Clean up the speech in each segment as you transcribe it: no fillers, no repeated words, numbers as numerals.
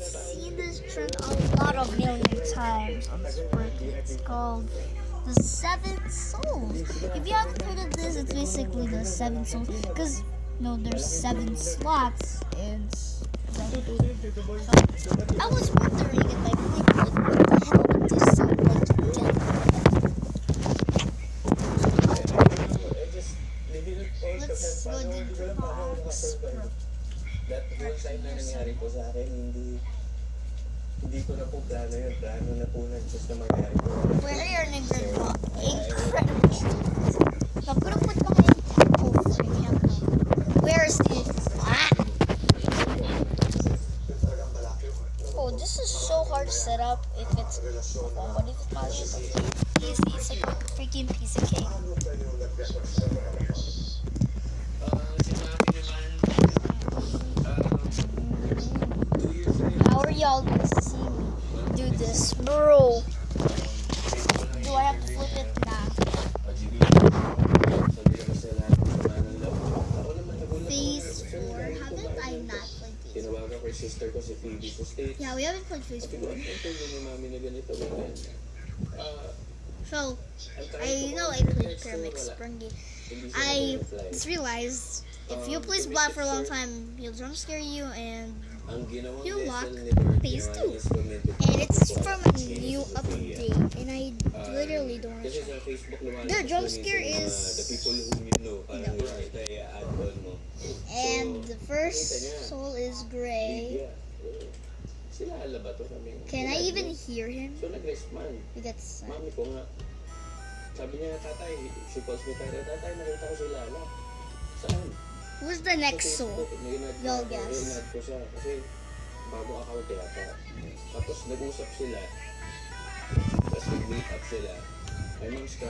seen this trend a lot of million times on Sprunki. It's called the Seven Souls. If you haven't heard of this, it's basically the Seven Souls. Because, there's 7 slots. And I was wondering if I clicked it, what the hell would this sound like to get? Let's go into the box. That whole time na nangyari po sa akin, hindi ko na po plano yun. Plano na po na just na mangyari po. Where are your incredible students? I'm gonna put them in. Oh, so you can't know. Where is the... Oh, this is so hard to set up if it's... what if it's possible? It's like a freaking piece of cake. How are y'all gonna see me do this, bro? Do I have to flip it now? Phase 4. Haven't I not played Phase 4? Yeah, we haven't played Phase 4. So, I know I played Pyramid Sprunki. I just realized if you play Black for a long time, he'll jump scare you and he'll lock Phase 2. And it's from a new update. And I literally don't want to try. The jump scare is... And the first soul is gray. Can I even hear him? That's who's the next soul? Y'all guess.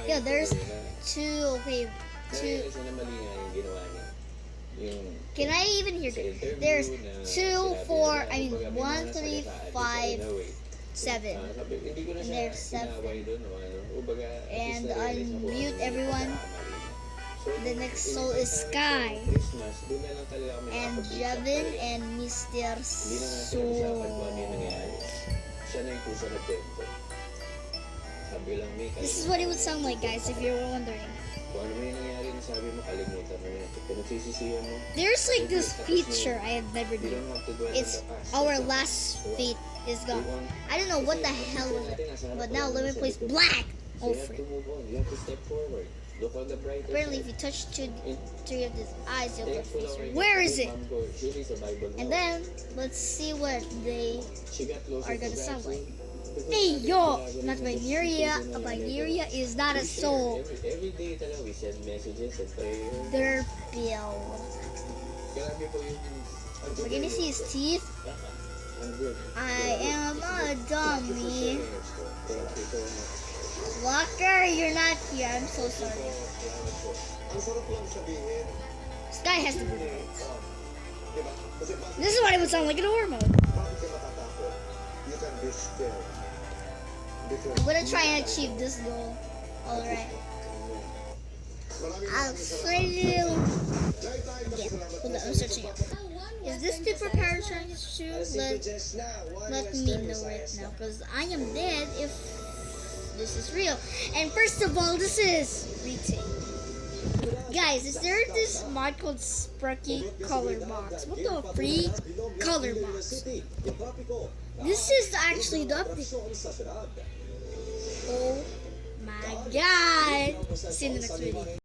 Yeah, there's 2, okay, 2. Can I even hear it? There's 2, 4, 1, 3, 5, 7. And there's 7. And unmute everyone. The next soul is Sky. And Javin and Mr. Soul. This is what it would sound like, guys, if you're wondering. There's like this feature I have never done. It's our last fate is gone. I don't know what the hell was it. But now let me place black. Oh, frick. Apparently, if you touch 3 of his eyes, you'll get face. Where is it? And then, let's see what they are gonna sound like. Hey, yo! Not Vineria. A Vineria is not a soul. Their bill. We're gonna see his teeth. I am a dummy. Walker, you're not here. I'm so sorry. Sky has the good words. This is what it would sound like in horror mode. I'm gonna try and achieve this goal. Alright. I'll show you. Yeah, hold on, I'm searching it. Is this the prepared Chinese shoe? Let me know right now, because I am dead if this is real. And first of all, this is retail. Guys, is there this mod called Sprunki Color Box? What the free color box? This is actually the update. Oh my god! See you in the next video.